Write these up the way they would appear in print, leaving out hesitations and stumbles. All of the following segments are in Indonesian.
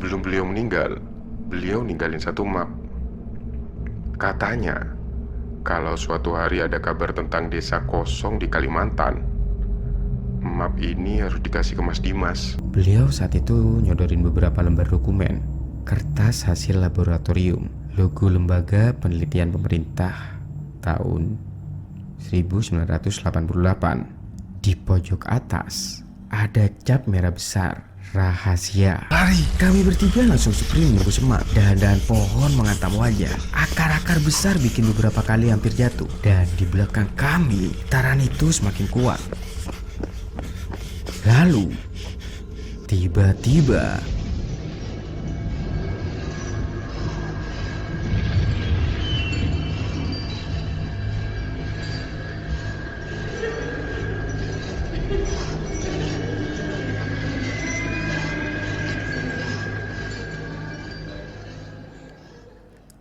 Sebelum beliau meninggal, beliau ninggalin satu map. Katanya, kalau suatu hari ada kabar tentang desa kosong di Kalimantan, map ini harus dikasih ke Mas Dimas. Beliau saat itu nyodorin beberapa lembar dokumen, kertas hasil laboratorium, logo lembaga penelitian pemerintah tahun 1988. Di pojok atas ada cap merah besar, rahasia. Lari! Kami bertiga langsung sprint menunggu semak. Dahan-dahan pohon menghantam wajah. Akar-akar besar bikin beberapa kali hampir jatuh. Dan di belakang kami, getaran itu semakin kuat. Lalu, tiba-tiba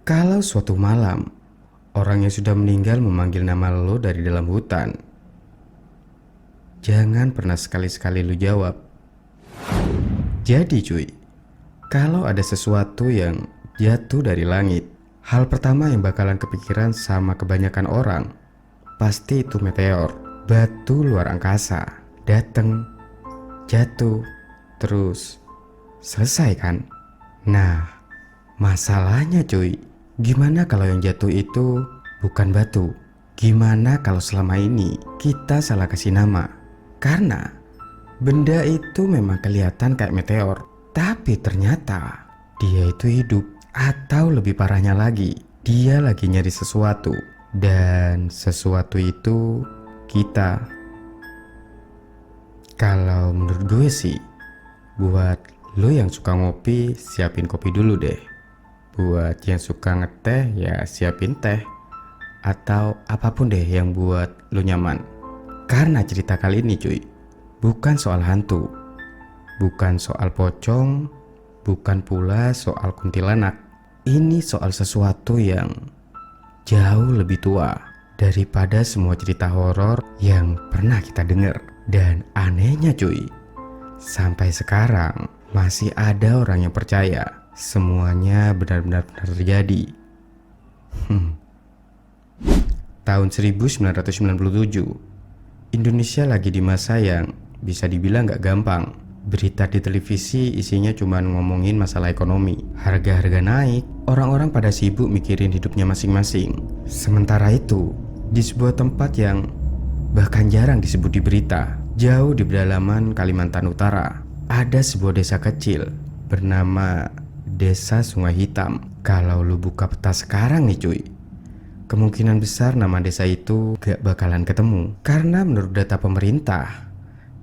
kalau suatu malam orang yang sudah meninggal memanggil nama lo dari dalam hutan, jangan pernah sekali-sekali lo jawab. Jadi cuy, kalau ada sesuatu yang jatuh dari langit, hal pertama yang bakalan kepikiran sama kebanyakan orang pasti itu meteor, batu luar angkasa, dateng, jatuh, terus selesai kan? Nah, masalahnya cuy, gimana kalau yang jatuh itu bukan batu? Gimana kalau selama ini kita salah kasih nama? Karena benda itu memang kelihatan kayak meteor, tapi ternyata dia itu hidup. Atau lebih parahnya lagi, dia lagi nyari sesuatu, dan sesuatu itu kita. Kalau menurut gue sih, buat lo yang suka ngopi, siapin kopi dulu deh. Buat yang suka ngeteh, ya siapin teh. Atau apapun deh yang buat lo nyaman. Karena cerita kali ini cuy, bukan soal hantu, bukan soal pocong, bukan pula soal kuntilanak. Ini soal sesuatu yang jauh lebih tua daripada semua cerita horor yang pernah kita dengar. Dan anehnya cuy, sampai sekarang masih ada orang yang percaya semuanya benar-benar terjadi. Tahun 1997, Indonesia lagi di masa yang bisa dibilang gak gampang. Berita di televisi isinya cuma ngomongin masalah ekonomi, harga-harga naik, orang-orang pada sibuk mikirin hidupnya masing-masing. Sementara itu, di sebuah tempat yang bahkan jarang disebut di berita, jauh di pedalaman Kalimantan Utara, ada sebuah desa kecil bernama Desa Sungai Hitam. Kalau lu buka peta sekarang nih cuy, kemungkinan besar nama desa itu gak bakalan ketemu. Karena menurut data pemerintah,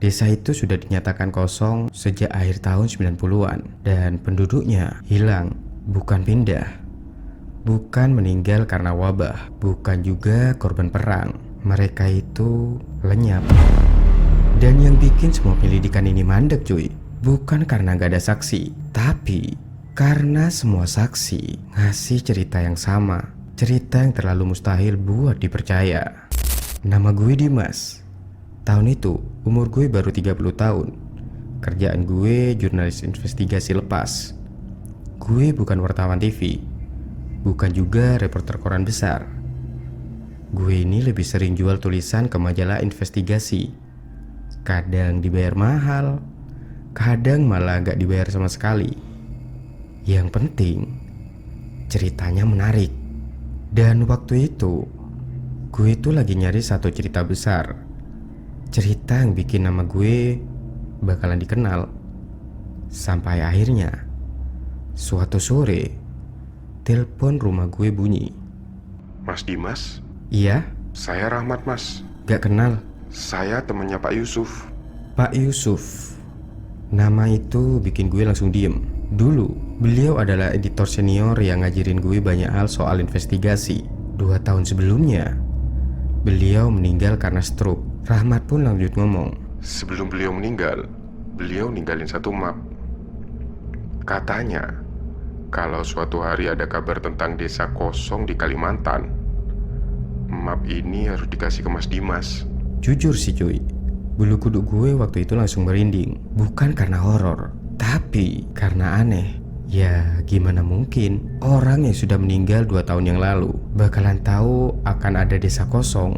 desa itu sudah dinyatakan kosong sejak akhir tahun 90-an. Dan penduduknya hilang, bukan pindah, bukan meninggal karena wabah, bukan juga korban perang. Mereka itu lenyap. Dan yang bikin semua penyelidikan ini mandek cuy, bukan karena gak ada saksi, tapi karena semua saksi ngasih cerita yang sama. Cerita yang terlalu mustahil buat dipercaya. Nama gue Dimas. Tahun itu umur gue baru 30 tahun. Kerjaan gue jurnalis investigasi lepas. Gue bukan wartawan TV, bukan juga reporter koran besar. Gue ini lebih sering jual tulisan ke majalah investigasi. Kadang dibayar mahal, kadang malah gak dibayar sama sekali. Yang penting ceritanya menarik. Dan waktu itu gue itu lagi nyari satu cerita besar, cerita yang bikin nama gue bakalan dikenal. Sampai akhirnya suatu sore telepon rumah gue bunyi. Mas Dimas? Iya? Saya Rahmat mas. Gak kenal. Saya temannya Pak Yusuf. Pak Yusuf. Nama itu bikin gue langsung diem. Dulu beliau adalah editor senior yang ngajarin gue banyak hal soal investigasi. 2 tahun sebelumnya beliau meninggal karena stroke. Rahmat pun lanjut ngomong. Sebelum beliau meninggal, beliau ninggalin satu map. Katanya, kalau suatu hari ada kabar tentang desa kosong di Kalimantan, map ini harus dikasih ke Mas Dimas. Jujur sih cuy, bulu kuduk gue waktu itu langsung merinding. Bukan karena horor, tapi karena aneh. Ya gimana mungkin orang yang sudah meninggal 2 tahun yang lalu bakalan tahu akan ada desa kosong.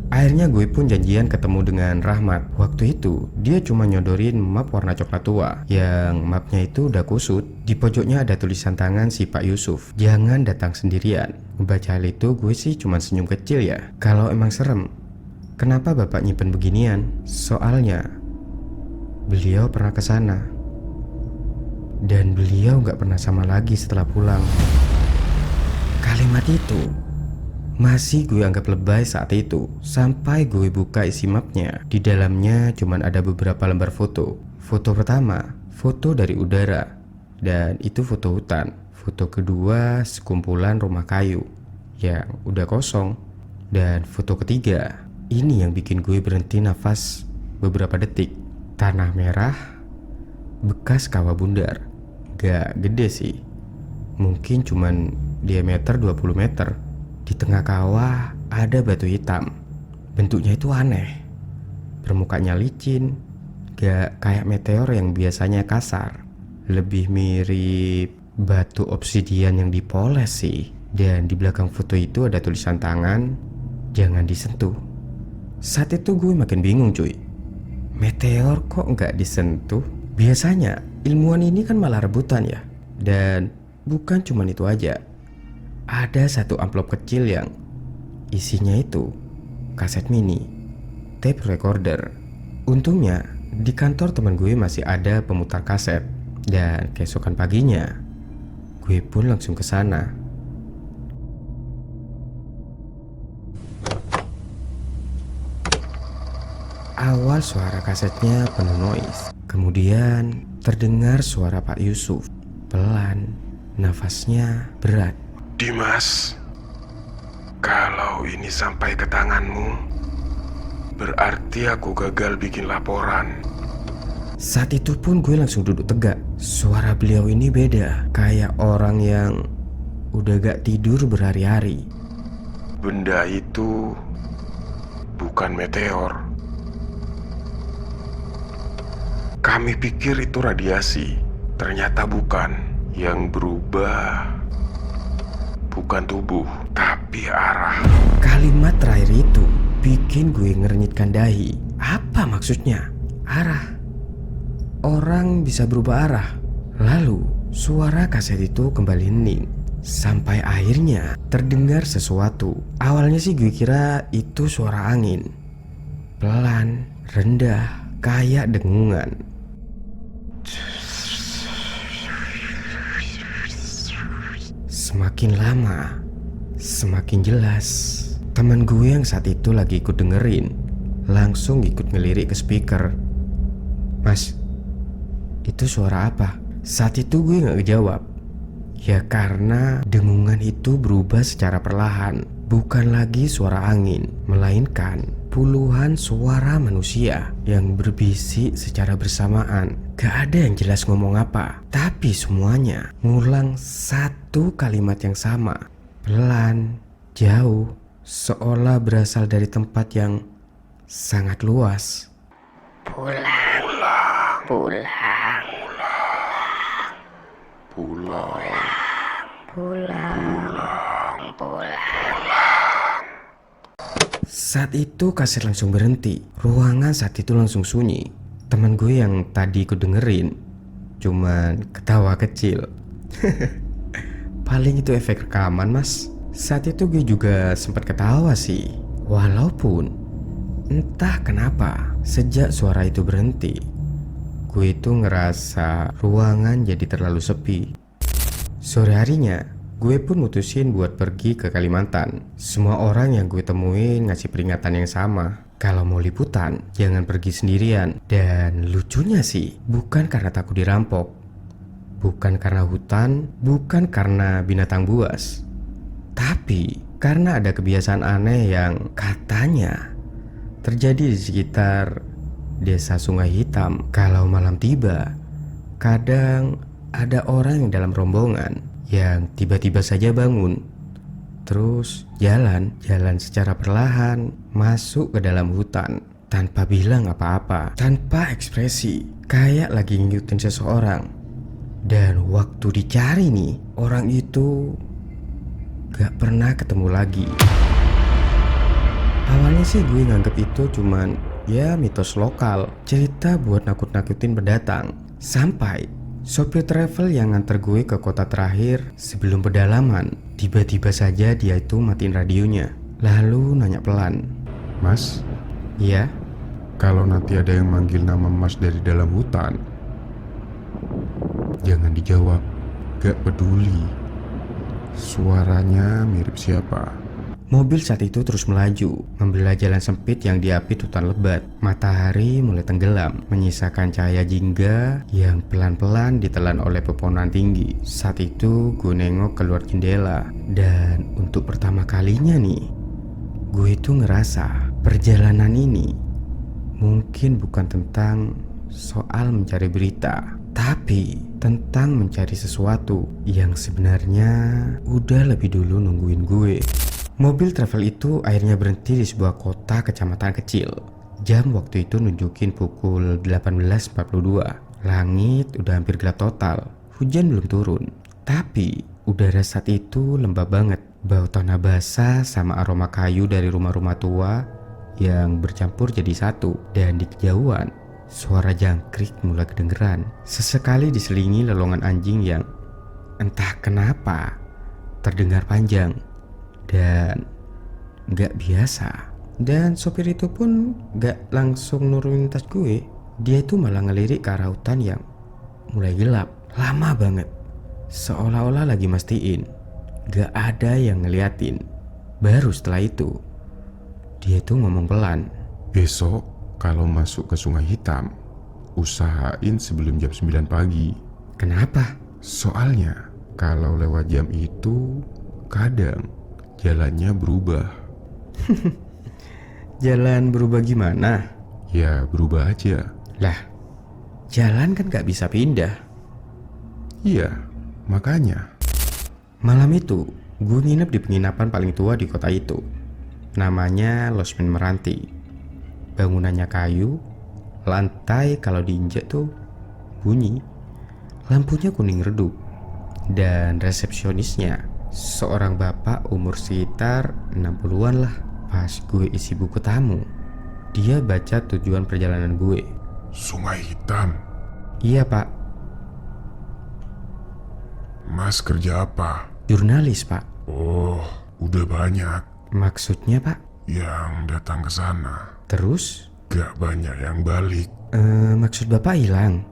Akhirnya gue pun janjian ketemu dengan Rahmat. Waktu itu dia cuma nyodorin map warna coklat tua, yang mapnya itu udah kusut. Di pojoknya ada tulisan tangan si Pak Yusuf, jangan datang sendirian. Membaca hal itu gue sih cuma senyum kecil ya. Kalau emang serem, kenapa bapak nyimpen beginian? Soalnya beliau pernah ke sana dan beliau gak pernah sama lagi setelah pulang. Kalimat itu masih gue anggap lebay saat itu, sampai gue buka isi mapnya. Di dalamnya cuman ada beberapa lembar foto. Foto pertama, foto dari udara, dan itu foto hutan. Foto kedua, sekumpulan rumah kayu yang udah kosong. Dan foto ketiga, ini yang bikin gue berhenti nafas beberapa detik. Tanah merah, bekas kawah bundar. Gak gede sih, mungkin cuman diameter 20 meter. Di tengah kawah ada batu hitam. Bentuknya itu aneh, permukaannya licin, gak kayak meteor yang biasanya kasar. Lebih mirip batu obsidian yang dipoles sih. Dan di belakang foto itu ada tulisan tangan, jangan disentuh. Saat itu gue makin bingung cuy, meteor kok gak disentuh? Biasanya ilmuwan ini kan malah rebutan ya. Dan bukan cuman itu aja, ada satu amplop kecil yang isinya itu kaset mini, tape recorder. Untungnya di kantor teman gue masih ada pemutar kaset. Dan keesokan paginya gue pun langsung ke sana. Awal suara kasetnya penuh noise. Kemudian terdengar suara Pak Yusuf pelan, nafasnya berat. Dimas, kalau ini sampai ke tanganmu, berarti aku gagal bikin laporan. Saat itu pun gue langsung duduk tegak. Suara beliau ini beda, kayak orang yang udah gak tidur berhari-hari. Benda itu bukan meteor. Kami pikir itu radiasi, ternyata bukan. Yang berubah bukan tubuh, tapi arah. Kalimat terakhir itu bikin gue ngernyitkan dahi. Apa maksudnya? Arah. Orang bisa berubah arah. Lalu suara kaset itu kembali hening, sampai akhirnya terdengar sesuatu. Awalnya sih gue kira itu suara angin, pelan, rendah, kayak dengungan. Semakin lama, semakin jelas. Teman gue yang saat itu lagi ikut dengerin langsung ikut ngelirik ke speaker. Mas, itu suara apa? Saat itu gue gak ngejawab. Ya karena dengungan itu berubah secara perlahan. Bukan lagi suara angin, melainkan puluhan suara manusia yang berbisik secara bersamaan. Gak ada yang jelas ngomong apa, tapi semuanya ngulang satu kalimat yang sama, pelan, jauh, seolah berasal dari tempat yang sangat luas. Pulang, pulang, Pulang. pulang, pulang. Saat itu kaset langsung berhenti. Ruangan saat itu langsung sunyi. Teman gue yang tadi ikut dengerin cuman ketawa kecil. Paling itu efek rekaman mas. Saat itu gue juga sempat ketawa sih. Walaupun entah kenapa sejak suara itu berhenti, gue itu ngerasa ruangan jadi terlalu sepi. Sore harinya gue pun mutusin buat pergi ke Kalimantan. Semua orang yang gue temuin ngasih peringatan yang sama, kalau mau liputan jangan pergi sendirian. Dan lucunya sih, bukan karena takut dirampok, bukan karena hutan, bukan karena binatang buas, tapi karena ada kebiasaan aneh yang katanya terjadi di sekitar desa Sungai Hitam. Kalau malam tiba, kadang ada orang yang dalam rombongan yang tiba-tiba saja bangun, terus jalan secara perlahan masuk ke dalam hutan tanpa bilang apa-apa, tanpa ekspresi, kayak lagi ngikutin seseorang. Dan waktu dicari nih, orang itu gak pernah ketemu lagi. Awalnya sih gue nganggep itu cuman ya mitos lokal, cerita buat nakut-nakutin pendatang. Sampai sopir travel yang nganter gue ke kota terakhir sebelum pedalaman, tiba-tiba saja dia itu matiin radionya. Lalu nanya pelan, Mas, "Iya?" kalau nanti ada yang manggil nama Mas dari dalam hutan, jangan dijawab, gak peduli suaranya mirip siapa. Mobil saat itu terus melaju, membelah jalan sempit yang diapit hutan lebat. Matahari mulai tenggelam, menyisakan cahaya jingga yang pelan-pelan ditelan oleh pepohonan tinggi. Saat itu gue nengok keluar jendela, dan untuk pertama kalinya nih, gue itu ngerasa perjalanan ini mungkin bukan tentang soal mencari berita, tapi tentang mencari sesuatu yang sebenarnya udah lebih dulu nungguin gue. Mobil travel itu akhirnya berhenti di sebuah kota kecamatan kecil. Jam waktu itu nunjukin pukul 18.42. Langit udah hampir gelap total. Hujan belum turun, tapi udara saat itu lembab banget. Bau tanah basah sama aroma kayu dari rumah-rumah tua yang bercampur jadi satu. Dan di kejauhan, suara jangkrik mulai kedengeran. Sesekali diselingi lelongan anjing yang entah kenapa terdengar panjang dan gak biasa. Dan sopir itu pun gak langsung nurunin tas gue. Dia itu malah ngelirik ke arah hutan yang mulai gelap. Lama banget, seolah-olah lagi mastiin gak ada yang ngeliatin. Baru setelah itu dia itu ngomong pelan, Besok kalau masuk ke Sungai Hitam, usahain sebelum jam 9 pagi. "Kenapa?" Soalnya kalau lewat jam itu kadang jalannya berubah. "Jalan berubah gimana?" Ya berubah aja. "Lah, jalan kan gak bisa pindah." Iya, makanya. Malam itu gue nginep di penginapan paling tua di kota itu. Namanya Losmen Meranti. Bangunannya kayu, lantai kalau diinjak tuh bunyi, lampunya kuning redup. Dan resepsionisnya seorang bapak umur sekitar 60-an lah. Pas gue isi buku tamu, dia baca tujuan perjalanan gue. Sungai Hitam. "Iya pak." Mas kerja apa? "Jurnalis pak." Oh, udah banyak "Maksudnya pak?" yang datang ke sana. "Terus?" Gak banyak yang balik. Maksud bapak hilang?"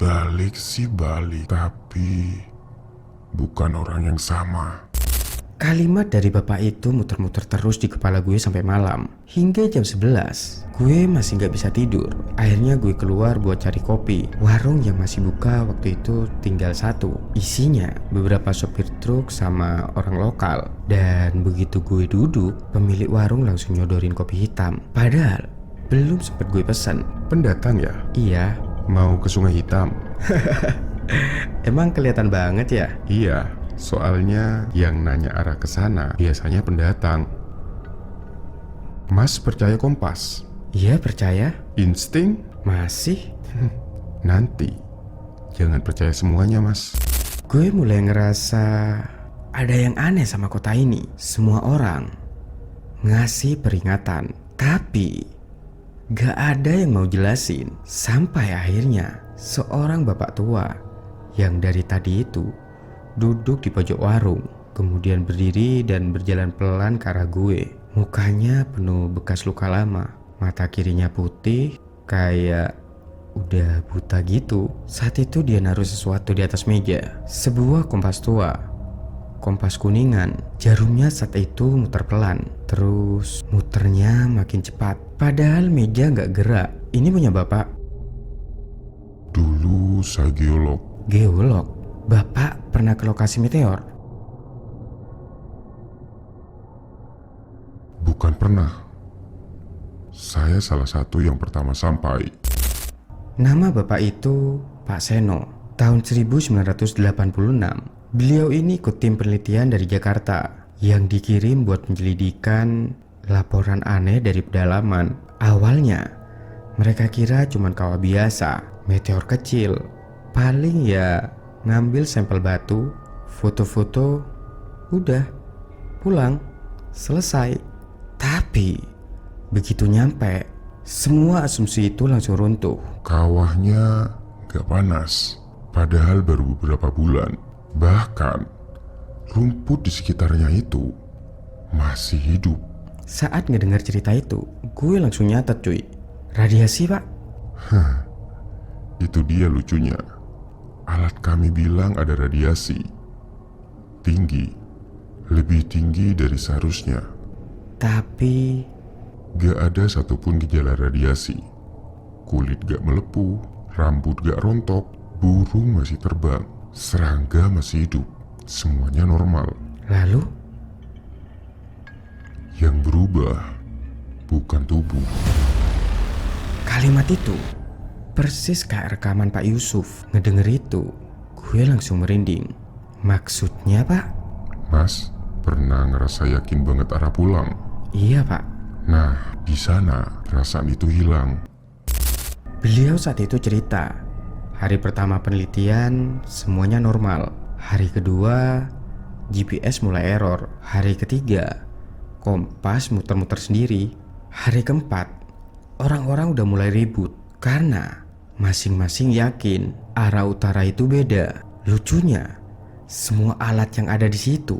Balik sih balik, tapi bukan orang yang sama. Kalimat dari bapak itu muter-muter terus di kepala gue sampai malam. Hingga jam 11, gue masih gak bisa tidur. Akhirnya gue keluar buat cari kopi. Warung yang masih buka waktu itu tinggal satu. Isinya beberapa sopir truk sama orang lokal. Dan begitu gue duduk, pemilik warung langsung nyodorin kopi hitam. Padahal belum sempet gue pesan. Pendatang ya? "Iya." Mau ke Sungai Hitam? "Emang kelihatan banget ya?" Iya, soalnya yang nanya arah ke sana biasanya pendatang. Mas percaya kompas? "Iya percaya." Insting? "Masih?" Nanti jangan percaya semuanya, Mas. Gue mulai ngerasa ada yang aneh sama kota ini. Semua orang ngasih peringatan, tapi gak ada yang mau jelasin. Sampai akhirnya seorang bapak tua yang dari tadi itu duduk di pojok warung, kemudian berdiri dan berjalan pelan ke arah gue. Mukanya penuh bekas luka lama, mata kirinya putih kayak udah buta gitu. Saat itu dia naruh sesuatu di atas meja, sebuah kompas tua, kompas kuningan. Jarumnya saat itu muter pelan, terus muternya makin cepat. Padahal meja gak gerak. "Ini punya bapak?" Dulu saya geolog. "Geolog? Bapak pernah ke lokasi meteor?" Bukan pernah. Saya salah satu yang pertama sampai. Nama bapak itu Pak Seno. Tahun 1986, beliau ini ikut tim penelitian dari Jakarta yang dikirim buat menyelidikan laporan aneh dari pedalaman. Awalnya mereka kira cuma kawah biasa, meteor kecil, Paling ya ngambil sampel batu, foto-foto, udah pulang, selesai. Tapi begitu nyampe, semua asumsi itu langsung runtuh. Kawahnya gak panas, padahal baru beberapa bulan. Bahkan rumput di sekitarnya itu masih hidup. Saat ngedengar cerita itu, gue langsung nyatet cuy. Radiasi pak. Itu dia lucunya. Alat kami bilang ada radiasi. Tinggi, lebih tinggi dari seharusnya. Tapi Gak ada satupun gejala radiasi. Kulit gak melepuh, rambut gak rontok, burung masih terbang, serangga masih hidup. Semuanya normal. lalu Yang berubah bukan tubuh. kalimat itu persis kayak rekaman Pak Yusuf. Ngedenger itu, gue langsung merinding. Maksudnya pak? Mas, pernah ngerasa yakin banget arah pulang? Iya pak. Nah, di sana perasaan itu hilang. Beliau saat itu cerita, hari pertama penelitian semuanya normal. Hari kedua GPS mulai error. Hari ketiga kompas muter-muter sendiri. Hari keempat orang-orang udah mulai ribut karena masing-masing yakin arah utara itu beda. Lucunya, semua alat yang ada di situ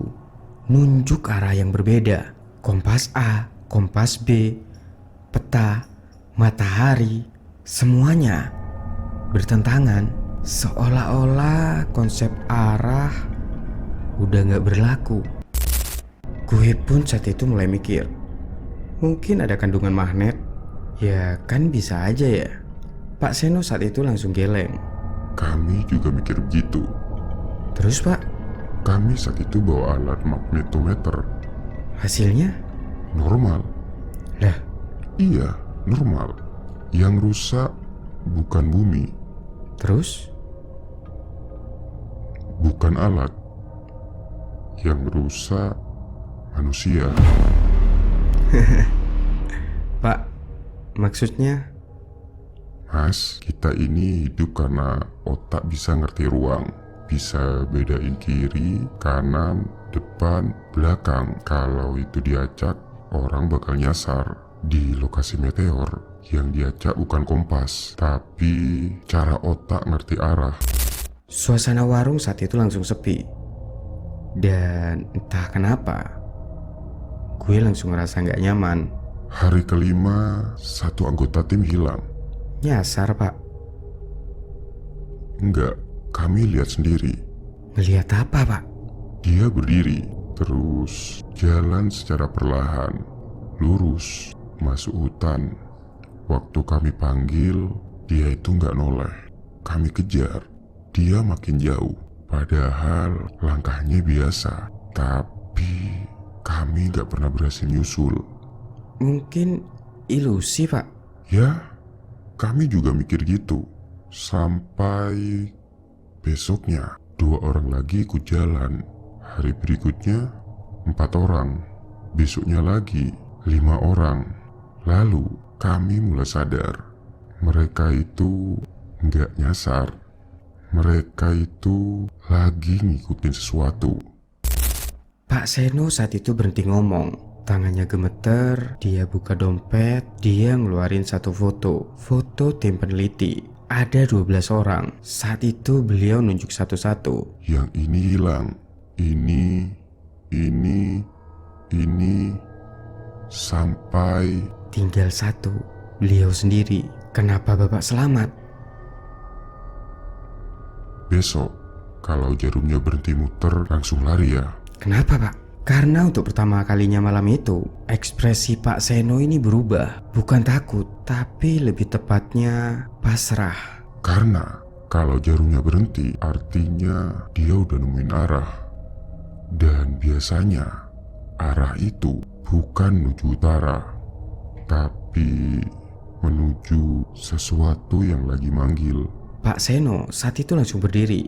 nunjuk arah yang berbeda. Kompas A, kompas B, peta, matahari, semuanya bertentangan. Seolah-olah konsep arah udah gak berlaku. Gue pun saat itu mulai mikir, mungkin ada kandungan magnet. Ya kan bisa aja ya. Pak Seno saat itu langsung geleng. Kami juga mikir begitu. Terus pak, Kami saat itu bawa alat magnetometer. hasilnya? Normal. Lah, Iya, normal. Yang rusak bukan bumi, terus? bukan alat. Yang rusak manusia. Pak, maksudnya? Mas, kita ini hidup karena otak bisa ngerti ruang, bisa bedain kiri, kanan, depan, belakang. Kalau itu diacak, orang bakal nyasar. Di lokasi meteor, yang diacak bukan kompas, tapi cara otak ngerti arah. Suasana warung saat itu langsung sepi. Dan entah kenapa, gue langsung ngerasa gak nyaman. Hari kelima, satu anggota tim hilang. Nyasar pak. Enggak, kami lihat sendiri. Ngeliat apa pak? Dia berdiri, terus jalan secara perlahan, lurus, masuk hutan. Waktu kami panggil, dia itu nggak noleh. Kami kejar, dia makin jauh. Padahal langkahnya biasa, tapi kami nggak pernah berhasil nyusul. Mungkin ilusi pak. Ya, kami juga mikir gitu. Sampai besoknya, 2 orang lagi ikut jalan. Hari berikutnya 4 orang. Besoknya lagi 5 orang. Lalu kami mulai sadar, mereka itu nggak nyasar. Mereka itu lagi ngikutin sesuatu. Pak Seno saat itu berhenti ngomong. Tangannya gemeter, dia buka dompet, dia ngeluarin satu foto. Foto tim peneliti. Ada 12 orang. Saat itu beliau nunjuk satu-satu. Yang ini hilang, ini, sampai Tinggal satu, beliau sendiri. Kenapa Bapak selamat? besok. Kalau jarumnya berhenti muter, langsung lari ya. Kenapa Pak? Karena untuk pertama kalinya malam itu, ekspresi Pak Seno ini berubah. Bukan takut, tapi lebih tepatnya pasrah. Karena kalau jarumnya berhenti, artinya dia udah nemuin arah. Dan biasanya arah itu bukan menuju utara, tapi menuju sesuatu yang lagi manggil. Pak Seno saat itu langsung berdiri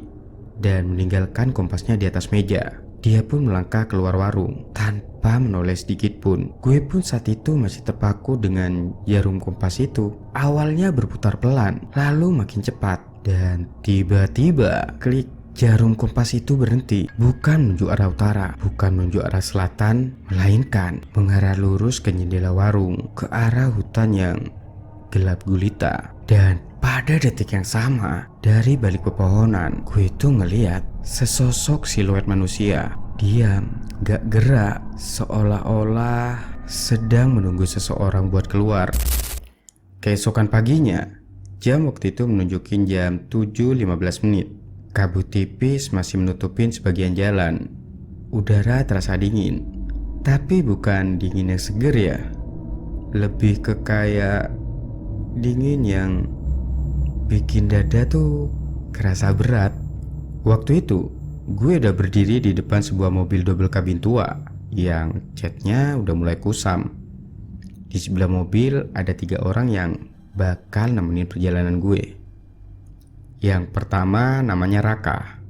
dan meninggalkan kompasnya di atas meja. Dia pun melangkah keluar warung tanpa menoleh sedikit pun. Gue pun saat itu masih terpaku dengan jarum kompas itu. Awalnya berputar pelan, lalu makin cepat. Dan tiba-tiba klik jarum kompas itu berhenti. Bukan menuju arah utara, bukan menuju arah selatan, melainkan mengarah lurus ke jendela warung, ke arah hutan yang gelap gulita. Dan pada detik yang sama, dari balik pepohonan, gue itu ngeliat sesosok siluet manusia. Diam, gak gerak, seolah-olah sedang menunggu seseorang buat keluar. Keesokan paginya, jam waktu itu menunjukin jam 7.15 menit. Kabut tipis masih menutupin sebagian jalan. Udara terasa dingin, tapi bukan dingin yang seger ya. Lebih ke kayak dingin yang bikin dada tuh kerasa berat. Waktu itu, gue udah berdiri di depan sebuah mobil double kabin tua yang catnya udah mulai kusam. Di sebelah mobil ada 3 orang yang bakal nemenin perjalanan gue. Yang pertama namanya Raka,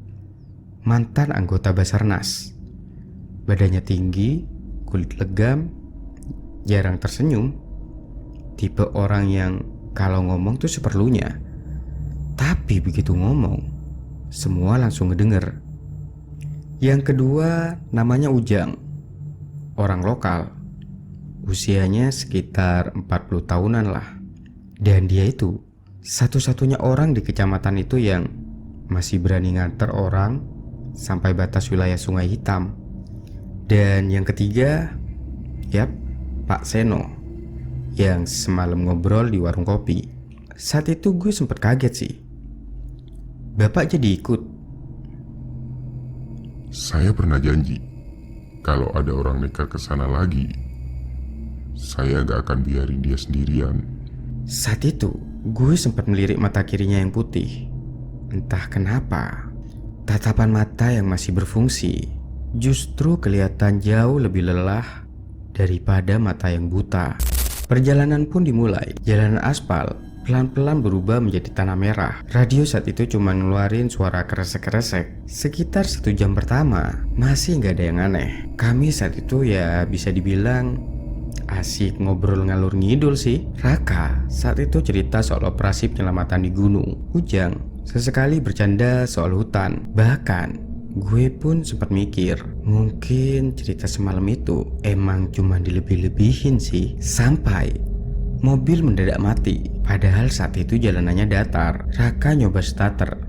mantan anggota Basarnas. Badannya tinggi, kulit legam, jarang tersenyum. Tipe orang yang kalau ngomong tuh seperlunya. Tapi begitu ngomong, semua langsung ngedenger. Yang kedua namanya Ujang, orang lokal. Usianya sekitar 40 tahunan lah. Dan dia itu satu-satunya orang di kecamatan itu yang masih berani nganter orang sampai batas wilayah Sungai Hitam. Dan yang ketiga, yap, Pak Seno, yang semalam ngobrol di warung kopi. Saat itu gue sempet kaget sih. Bapak jadi ikut? Saya pernah janji, kalau ada orang nekat ke sana lagi, saya gak akan biarin dia sendirian. Saat itu, gue sempat melirik mata kirinya yang putih. Entah kenapa, tatapan mata yang masih berfungsi justru kelihatan jauh lebih lelah daripada mata yang buta. Perjalanan pun dimulai. Jalanan aspal pelan-pelan berubah menjadi tanah merah. Radio saat itu cuma ngeluarin suara kresek-kresek. Sekitar 1 jam pertama masih gak ada yang aneh. Kami saat itu ya bisa dibilang asik ngobrol ngalur ngidul sih. Raka saat itu cerita soal operasi penyelamatan di gunung. Ujang sesekali bercanda soal hutan. Bahkan gue pun sempat mikir, mungkin cerita semalam itu emang cuma dilebih-lebihin sih. Sampai mobil mendadak mati. Padahal saat itu jalanannya datar. Raka nyoba starter,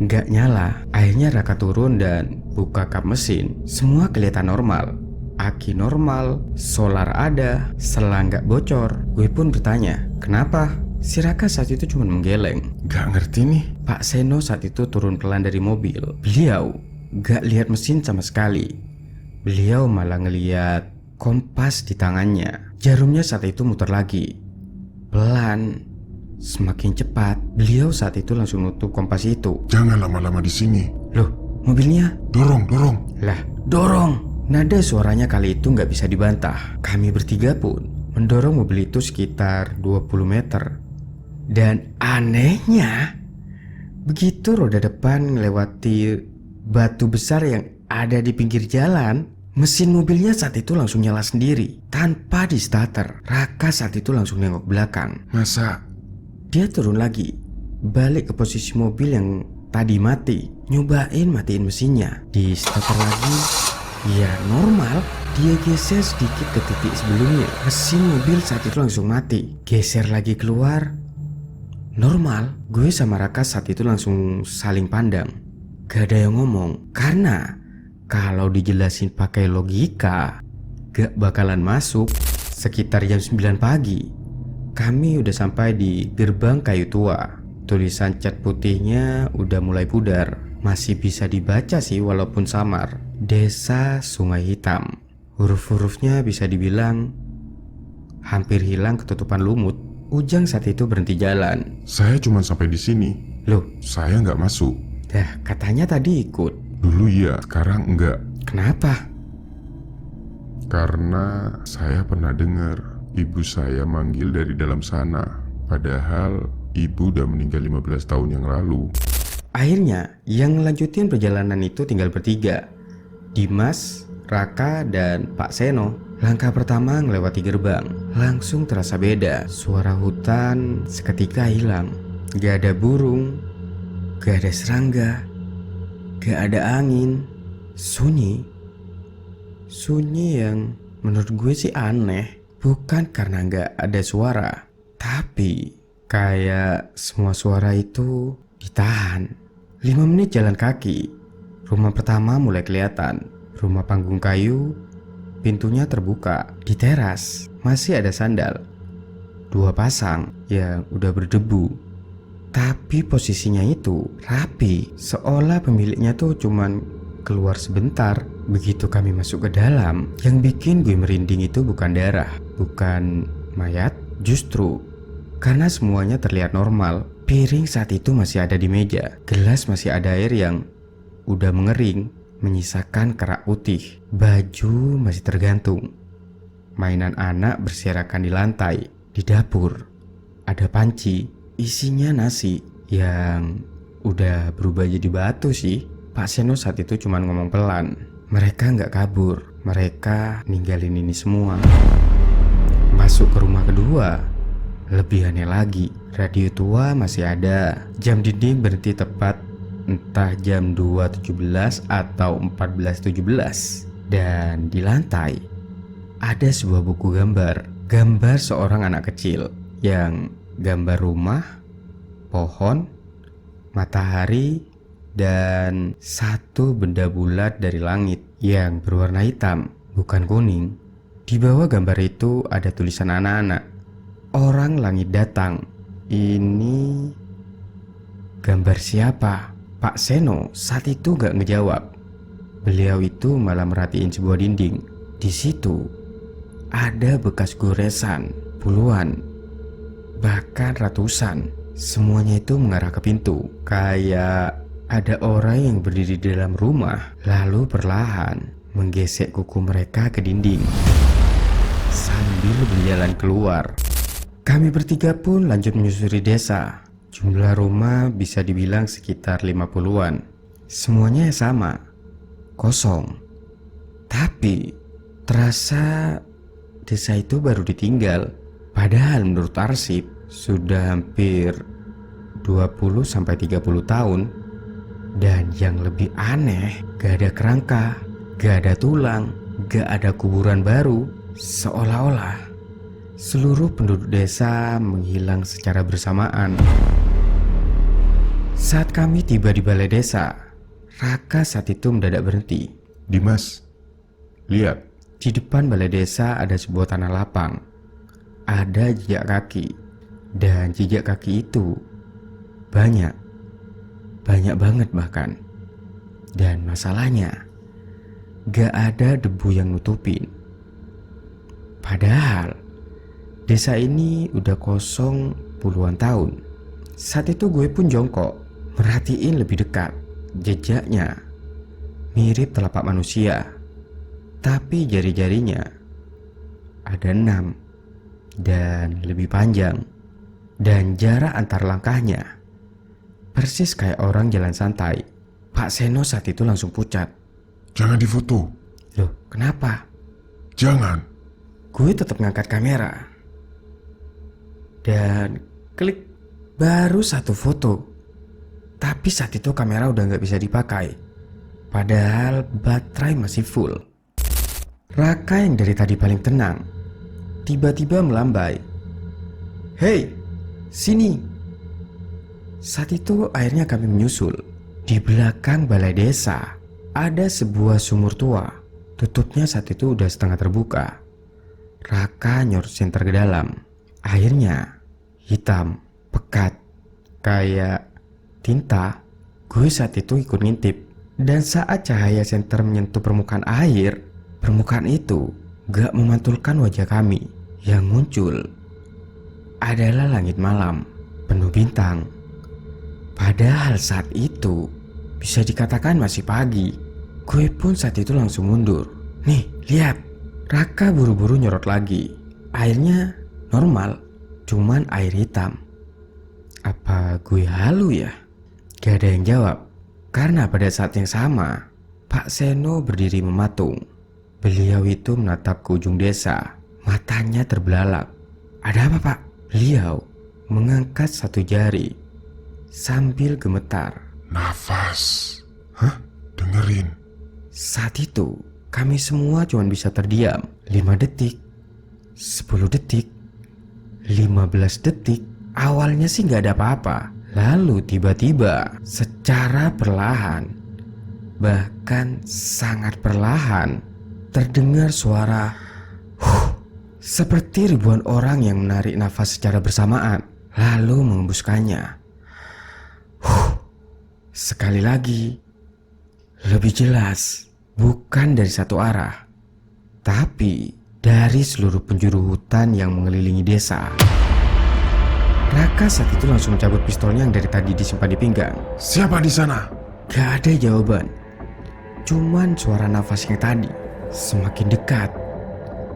nggak nyala. Akhirnya Raka turun dan buka kap mesin. Semua kelihatan normal. Aki normal, solar ada, selang gak bocor. Gue pun bertanya, kenapa? Si Raka saat itu cuma menggeleng. Gak ngerti nih. Pak Seno saat itu turun pelan dari mobil. Beliau gak lihat mesin sama sekali. Beliau malah ngeliat kompas di tangannya. Jarumnya saat itu muter lagi, pelan, semakin cepat. Beliau saat itu langsung nutup kompas itu. Jangan lama-lama di sini. Loh, mobilnya? Dorong. Lah, dorong. Nada suaranya kali itu nggak bisa dibantah. Kami bertiga pun mendorong mobil itu sekitar 20 meter. Dan anehnya, begitu roda depan melewati batu besar yang ada di pinggir jalan, mesin mobilnya saat itu langsung nyala sendiri tanpa di starter. Raka saat itu langsung nengok belakang. Masa? Dia turun lagi, balik ke posisi mobil yang tadi mati, nyobain matiin mesinnya. Di starter lagi, ya normal. Dia geser sedikit ke titik sebelumnya. Mesin mobil saat itu langsung mati. Geser lagi keluar, normal. Gue sama Raka saat itu langsung saling pandang. Gak ada yang ngomong. Karena kalau dijelasin pakai logika, gak bakalan masuk. Sekitar jam 9 pagi, kami udah sampai di gerbang kayu tua. Tulisan cat putihnya udah mulai pudar. Masih bisa dibaca sih walaupun samar. Desa Sungai Hitam. Huruf-hurufnya bisa dibilang hampir hilang ketutupan lumut. Ujang saat itu berhenti jalan. Saya cuma sampai di sini. Loh, Saya nggak masuk. dah katanya tadi ikut. Dulu iya, sekarang enggak. Kenapa? Karena saya pernah dengar ibu saya manggil dari dalam sana. Padahal ibu udah meninggal 15 tahun yang lalu. Akhirnya yang ngelanjutin perjalanan itu tinggal bertiga, Dimas, Raka, dan Pak Seno. Langkah pertama melewati gerbang, langsung terasa beda. Suara hutan seketika hilang. Gak ada burung, gak ada serangga, gak ada angin. Sunyi. Sunyi yang menurut gue sih aneh. Bukan karena gak ada suara, tapi kayak semua suara itu ditahan. 5 menit jalan kaki, rumah pertama mulai kelihatan. Rumah panggung kayu, pintunya terbuka. Di teras masih ada sandal, 2 pasang yang udah berdebu. Tapi posisinya itu rapi, seolah pemiliknya tuh cuman keluar sebentar. Begitu kami masuk ke dalam, yang bikin gue merinding itu bukan darah, bukan mayat, justru karena semuanya terlihat normal. Piring saat itu masih ada di meja, gelas masih ada air yang udah mengering, menyisakan kerak putih. Baju masih tergantung. Mainan anak berserakan di lantai. Di dapur ada panci, isinya nasi yang udah berubah jadi batu sih. Pak Seno saat itu cuma ngomong pelan. Mereka nggak kabur, mereka ninggalin ini semua. Masuk ke rumah kedua, lebih aneh lagi. Radio tua masih ada, jam dinding berhenti tepat entah jam 2.17 atau 14.17. Dan di lantai ada sebuah buku gambar. Gambar seorang anak kecil yang gambar rumah, pohon, matahari, dan satu benda bulat dari langit yang berwarna hitam, bukan kuning. Di bawah gambar itu ada tulisan anak-anak. Orang langit datang. Ini gambar siapa? Pak Seno saat itu gak ngejawab. Beliau itu malah merhatiin sebuah dinding. Di situ ada bekas goresan, puluhan, bahkan ratusan. Semuanya itu mengarah ke pintu. Kayak ada orang yang berdiri di dalam rumah, lalu perlahan menggesek kuku mereka ke dinding sambil berjalan keluar. Kami bertiga pun lanjut menyusuri desa. Jumlah rumah bisa dibilang sekitar 50-an. Semuanya sama, kosong. Tapi terasa desa itu baru ditinggal. Padahal menurut arsip sudah hampir 20-30 tahun. Dan yang lebih aneh, gak ada kerangka, gak ada tulang, gak ada kuburan baru. Seolah-olah seluruh penduduk desa menghilang secara bersamaan. Saat kami tiba di balai desa, Raka saat itu mendadak berhenti. Dimas, lihat. Di depan balai desa ada sebuah tanah lapang. Ada jejak kaki. Dan jejak kaki itu banyak banget bahkan. Dan masalahnya, gak ada debu yang nutupin. Padahal desa ini udah kosong puluhan tahun. Saat itu gue pun jongkok, merhatiin lebih dekat. Jejaknya mirip telapak manusia, tapi jari-jarinya ada 6 dan lebih panjang. Dan jarak antar langkahnya persis kayak orang jalan santai. Pak Seno saat itu langsung pucat. Jangan difoto. Loh, kenapa? Jangan. Gue tetap ngangkat kamera. Dan klik, baru 1 foto. Tapi saat itu kamera udah gak bisa dipakai. Padahal baterai masih full. Raka yang dari tadi paling tenang tiba-tiba melambai. Hei, sini. Saat itu akhirnya kami menyusul. Di belakang balai desa ada sebuah sumur tua. Tutupnya saat itu udah setengah terbuka. Raka nyorot senter ke dalam. Airnya hitam, pekat, kayak tinta. Gue saat itu ikut ngintip. Dan saat cahaya senter menyentuh permukaan air, permukaan itu gak memantulkan wajah kami. Yang muncul adalah langit malam, penuh bintang. Padahal saat itu bisa dikatakan masih pagi. Gue pun saat itu langsung mundur. Nih, lihat. Raka buru-buru nyorot lagi. Airnya normal, cuman air hitam. Apa gue halu ya? Gak ada yang jawab. Karena pada saat yang sama, Pak Seno berdiri mematung. Beliau itu menatap ke ujung desa. Matanya terbelalak. "Ada apa, Pak?" Beliau mengangkat satu jari sambil gemetar. Nafas. Hah? Dengerin. Saat itu kami semua cuma bisa terdiam. 5 detik, 10 detik, 15 detik. Awalnya sih gak ada apa-apa. Lalu tiba-tiba secara perlahan, bahkan sangat perlahan, terdengar suara seperti ribuan orang yang menarik nafas secara bersamaan lalu mengembuskannya. Sekali lagi, lebih jelas, bukan dari satu arah, tapi dari seluruh penjuru hutan yang mengelilingi desa. Raka saat itu langsung mencabut pistolnya yang dari tadi disimpan di pinggang. Siapa di sana? Gak ada jawaban, cuman suara nafas yang tadi semakin dekat,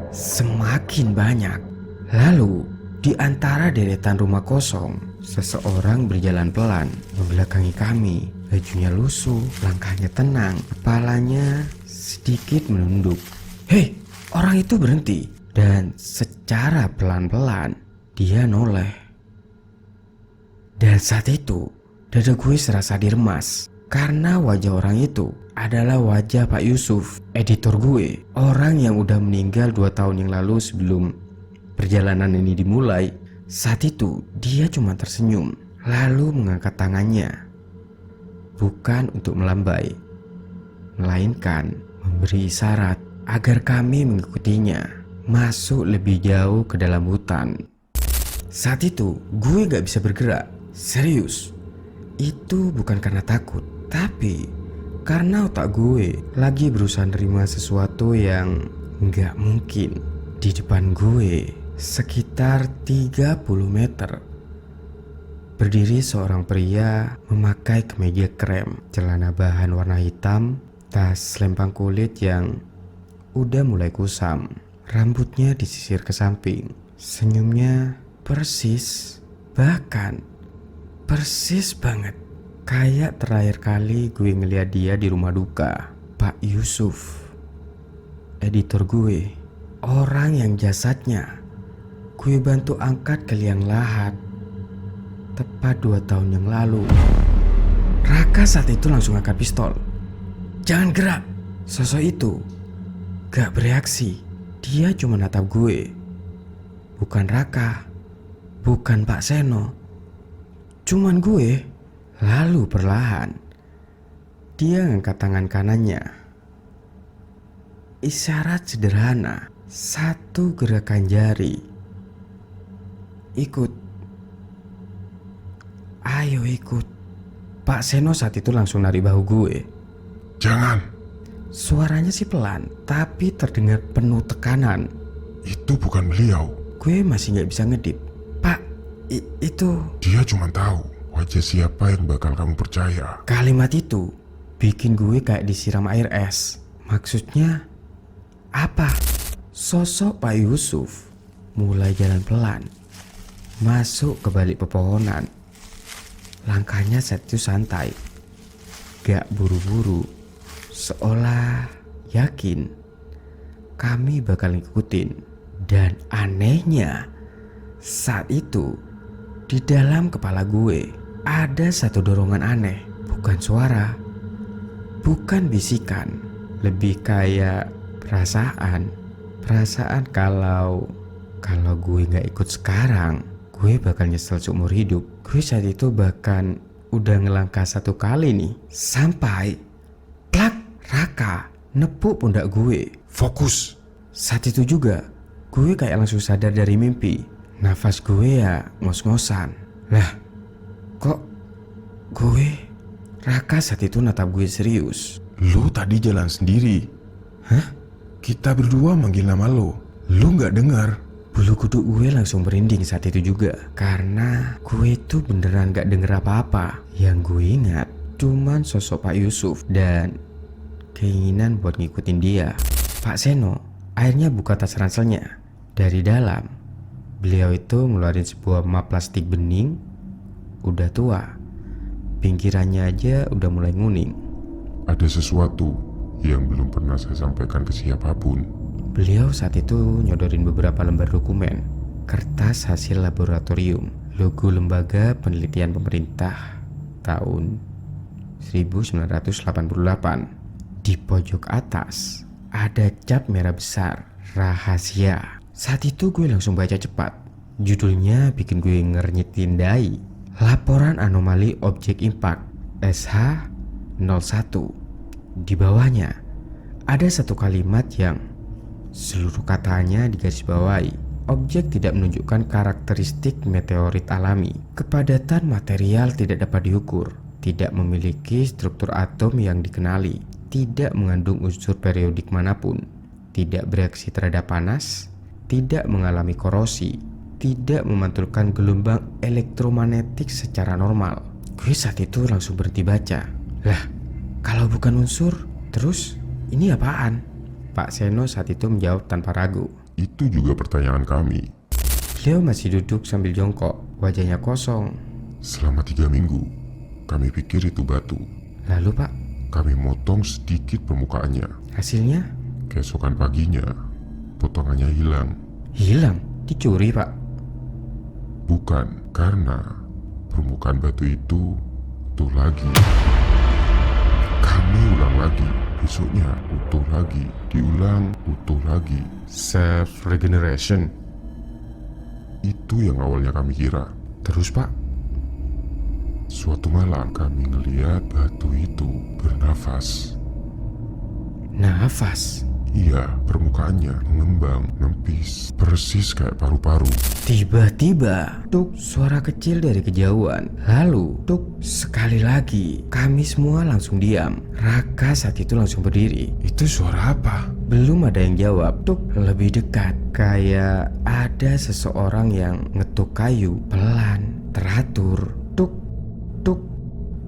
semakin banyak. Lalu di antara deretan rumah kosong, seseorang berjalan pelan membelakangi kami. Bajunya lusuh, langkahnya tenang, kepalanya sedikit menunduk. "Hei!" Orang itu berhenti dan secara pelan-pelan dia noleh. Dan saat itu dada gue serasa diremas karena wajah orang itu adalah wajah Pak Yusuf, editor gue. Orang yang udah meninggal 2 tahun yang lalu sebelum perjalanan ini dimulai. Saat itu dia cuma tersenyum lalu mengangkat tangannya. Bukan untuk melambai, melainkan memberi isyarat agar kami mengikutinya masuk lebih jauh ke dalam hutan. Saat itu gue gak bisa bergerak. Serius, itu bukan karena takut, tapi karena otak gue lagi berusaha nerima sesuatu yang gak mungkin. Di depan gue sekitar 30 meter berdiri seorang pria memakai kemeja krem, celana bahan warna hitam, tas lempang kulit yang udah mulai kusam, rambutnya disisir ke samping, senyumnya persis, bahkan persis banget kayak terakhir kali gue ngeliat dia di rumah duka. Pak Yusuf, editor gue, orang yang jasadnya gue bantu angkat ke liang lahat tepat 2 tahun yang lalu. Raka saat itu langsung angkat pistol. "Jangan gerak!" Sosok itu gak bereaksi. Dia cuma natap gue. Bukan Raka, bukan Pak Seno, cuman gue. Lalu perlahan dia ngangkat tangan kanannya. Isyarat sederhana, satu gerakan jari. "Ikut, ayo ikut." Pak Seno saat itu langsung narik bahu gue. Jangan. Suaranya sih pelan, tapi terdengar penuh tekanan. Itu bukan beliau. Gue masih gak bisa ngedip. "Pak, itu..." Dia cuma tahu wajah siapa yang bakal kamu percaya. Kalimat itu bikin gue kayak disiram air es. Maksudnya apa? Sosok Pak Yusuf mulai jalan pelan masuk ke balik pepohonan. Langkahnya saat itu santai, gak buru-buru, seolah yakin kami bakal ngikutin. Dan anehnya, saat itu di dalam kepala gue ada satu dorongan aneh. Bukan suara, bukan bisikan, lebih kayak perasaan. Perasaan kalau gue gak ikut sekarang, gue bakal nyesel seumur hidup. Gue saat itu bahkan udah ngelangkah 1 kali nih, sampai plak, Raka nepuk pundak gue. Fokus. Saat itu juga gue kayak langsung sadar dari mimpi. Nafas gue ya ngos-ngosan. Lah, kok gue? Raka saat itu natap gue serius. Lu tadi jalan sendiri. Hah? Kita berdua manggil nama lu. Lu gak dengar. Bulu kuduk gue langsung merinding saat itu juga, karena gue tuh beneran gak denger apa-apa. Yang gue ingat cuman sosok Pak Yusuf dan keinginan buat ngikutin dia. Pak Seno akhirnya buka tas ranselnya. Dari dalam, beliau itu ngeluarin sebuah map plastik bening, udah tua, pinggirannya aja udah mulai nguning. Ada sesuatu yang belum pernah saya sampaikan ke siapapun. Beliau saat itu nyodorin beberapa lembar dokumen, kertas hasil laboratorium, logo lembaga penelitian pemerintah tahun 1988. Di pojok atas ada cap merah besar, rahasia. Saat itu gue langsung baca cepat. Judulnya bikin gue ngernyit dai. Laporan anomali objek impak SH01. Di bawahnya ada satu kalimat yang seluruh katanya digarisbawahi. Objek tidak menunjukkan karakteristik meteorit alami. Kepadatan material tidak dapat diukur. Tidak memiliki struktur atom yang dikenali. Tidak mengandung unsur periodik manapun. Tidak bereaksi terhadap panas. Tidak mengalami korosi. Tidak memantulkan gelombang elektromagnetik secara normal. Gue saat itu langsung berhenti baca. Lah, kalau bukan unsur, terus ini apaan? Pak Seno saat itu menjawab tanpa ragu. Itu juga pertanyaan kami. Beliau masih duduk sambil jongkok, wajahnya kosong. Selama 3 minggu, kami pikir itu batu. Lalu Pak, Kami motong sedikit permukaannya. hasilnya Keesokan paginya, potongannya hilang. hilang, dicuri Pak. Bukan, karena permukaan batu itu utuh lagi. Kami ulang lagi. Besoknya utuh lagi, diulang, utuh lagi. Self regeneration. Itu yang awalnya kami kira. Terus Pak, Suatu malam kami ngeliat batu itu bernafas. Nafas. Iya, permukaannya mengembang, mempis, persis kayak paru-paru. Tiba-tiba, tuk, suara kecil dari kejauhan. Lalu, tuk, sekali lagi. Kami semua langsung diam. Raka saat itu langsung berdiri. itu suara apa? Belum ada yang jawab. Tuk, lebih dekat. Kayak ada seseorang yang ngetuk kayu pelan, teratur. Tuk, tuk,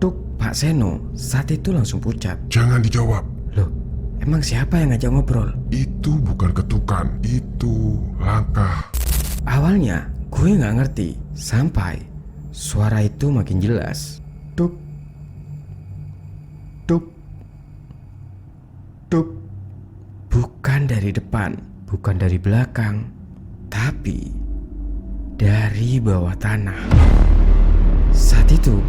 tuk. Pak Seno saat itu langsung pucat. Jangan dijawab. Loh, emang siapa yang ngajak ngobrol? Itu bukan ketukan, itu langkah. Awalnya gue gak ngerti, sampai suara itu makin jelas. Tuk, tuk, tuk. Bukan dari depan, bukan dari belakang, tapi dari bawah tanah. Saat itu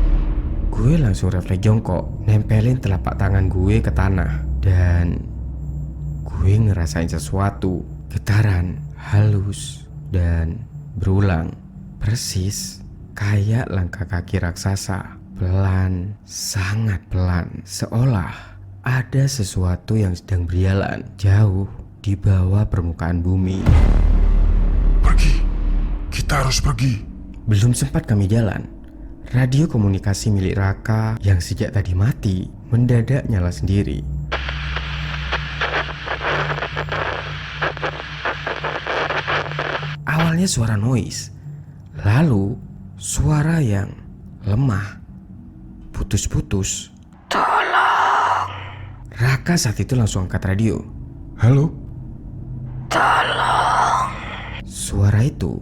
gue langsung refleks jongkok, nempelin telapak tangan gue ke tanah. Dan gue ngerasain sesuatu, getaran halus dan berulang, persis kayak langkah kaki raksasa, pelan, sangat pelan, seolah ada sesuatu yang sedang berjalan jauh di bawah permukaan bumi. Pergi, kita harus pergi. Belum sempat kami jalan, radio komunikasi milik Raka yang sejak tadi mati mendadak nyala sendiri. Awalnya suara noise, lalu suara yang lemah, putus-putus. Tolong, Raka saat itu langsung angkat radio. Halo? tolong. Suara itu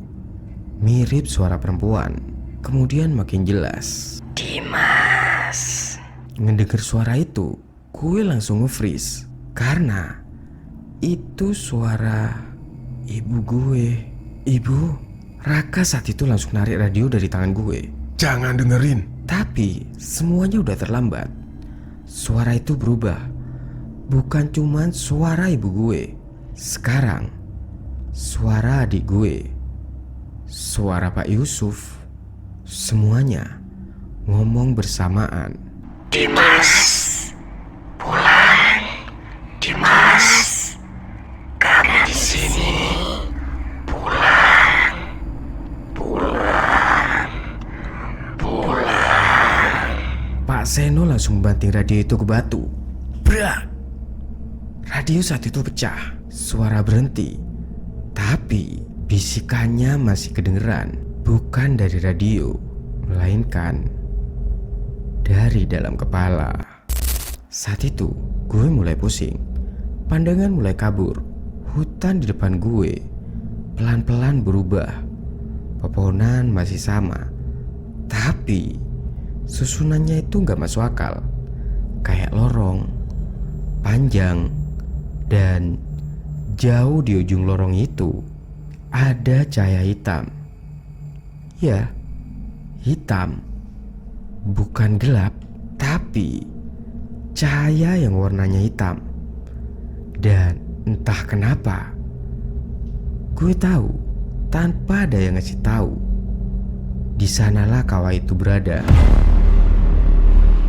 mirip suara perempuan, kemudian makin jelas. Dimas, Ngedenger suara itu, gue langsung nge-freeze karena itu suara ibu gue. Ibu, Raka saat itu langsung narik radio dari tangan gue. Jangan dengerin. Tapi semuanya udah terlambat. Suara itu berubah. Bukan cuman suara ibu gue. Sekarang suara adik gue, suara Pak Yusuf. Semuanya ngomong bersamaan. Dimas, pulang. Dimas, kamu di sini. Pulang, pulang, pulang. Pak Seno langsung banting radio itu ke batu. Brak! Radio saat itu pecah. Suara berhenti. Tapi bisikannya masih kedengeran. Bukan dari radio, melainkan dari dalam kepala. Saat itu gue mulai pusing. Pandangan mulai kabur. Hutan di depan gue pelan-pelan berubah. Pepohonan masih sama, tapi susunannya itu gak masuk akal. Kayak lorong, panjang, dan jauh di ujung lorong itu ada cahaya hitam. Ya, hitam. Bukan gelap, tapi cahaya yang warnanya hitam. Dan entah kenapa, gue tahu tanpa ada yang ngasih tahu, di sanalah kawah itu berada.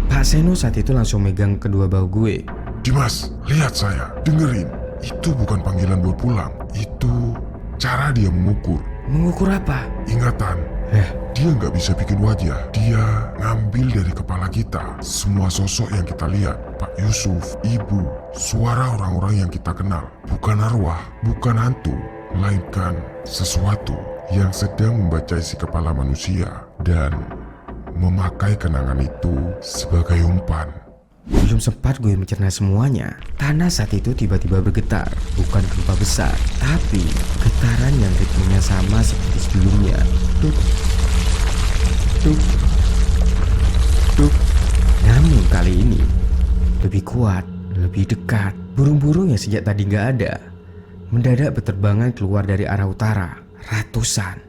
Pak Seno saat itu langsung megang kedua bahu gue. Dimas, lihat saya, dengerin. Itu bukan panggilan buat pulang. Itu cara dia mengukur. Mengukur apa? Ingatan. Dia nggak bisa bikin wajah. Dia ngambil dari kepala kita semua sosok yang kita lihat. Pak Yusuf, ibu, suara orang-orang yang kita kenal. Bukan arwah, bukan hantu, melainkan sesuatu yang sedang membaca isi kepala manusia dan memakai kenangan itu sebagai umpan. Belum sempat gue mencerna semuanya, tanah saat itu tiba-tiba bergetar. Bukan gempa besar, tapi getaran yang ritmenya sama seperti sebelumnya. Tuk, tuk, tuk. Namun kali ini lebih kuat, lebih dekat. Burung-burung yang sejak tadi gak ada mendadak berterbangan keluar dari arah utara. Ratusan,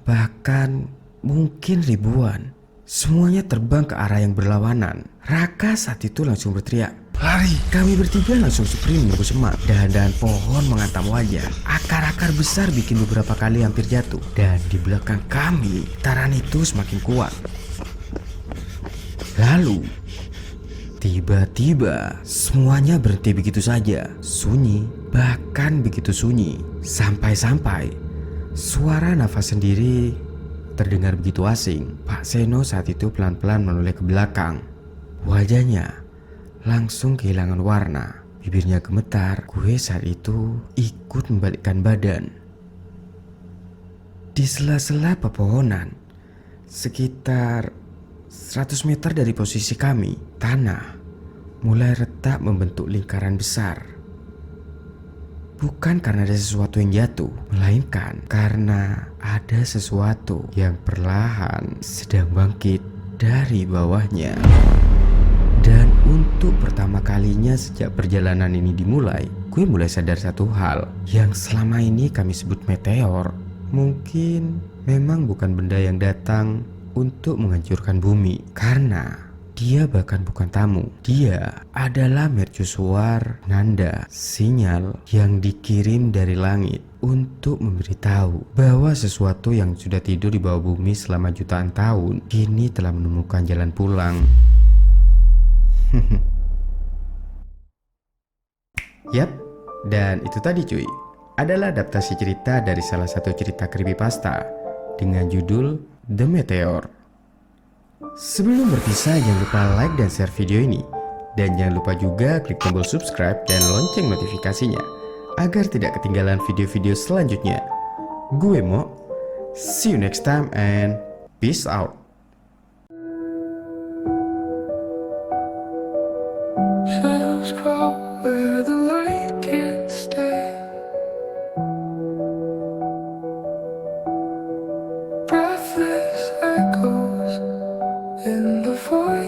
bahkan mungkin ribuan. Semuanya terbang ke arah yang berlawanan. Raka saat itu langsung berteriak, "Lari!" Kami bertiga langsung sprint menembus semak. Dahan-dahan pohon menghantam wajah. Akar-akar besar bikin beberapa kali hampir jatuh. Dan di belakang kami, getaran itu semakin kuat. Lalu, tiba-tiba semuanya berhenti begitu saja. Sunyi, bahkan begitu sunyi. Sampai-sampai suara nafas sendiri terdengar begitu asing. Pak Seno saat itu pelan-pelan menoleh ke belakang. Wajahnya langsung kehilangan warna. Bibirnya gemetar. Gue saat itu ikut membalikkan badan. Di sela-sela pepohonan, sekitar 100 meter dari posisi kami, tanah mulai retak membentuk lingkaran besar. Bukan karena ada sesuatu yang jatuh, melainkan karena ada sesuatu yang perlahan sedang bangkit dari bawahnya. Dan untuk pertama kalinya sejak perjalanan ini dimulai, gue mulai sadar satu hal yang selama ini kami sebut meteor. Mungkin memang bukan benda yang datang untuk menghancurkan bumi, karena dia bahkan bukan tamu. Dia adalah mercusuar, nanda, sinyal yang dikirim dari langit untuk memberitahu bahwa sesuatu yang sudah tidur di bawah bumi selama jutaan tahun kini telah menemukan jalan pulang. Yap, dan itu tadi cuy, adalah adaptasi cerita dari salah satu cerita creepypasta dengan judul The Meteor. Sebelum berpisah, jangan lupa like dan share video ini. Dan jangan lupa juga klik tombol subscribe dan lonceng notifikasinya agar tidak ketinggalan video-video selanjutnya. Gue Mo, see you next time and peace out. Shadows crawl where the light can't stay. Breathless echoes in the void.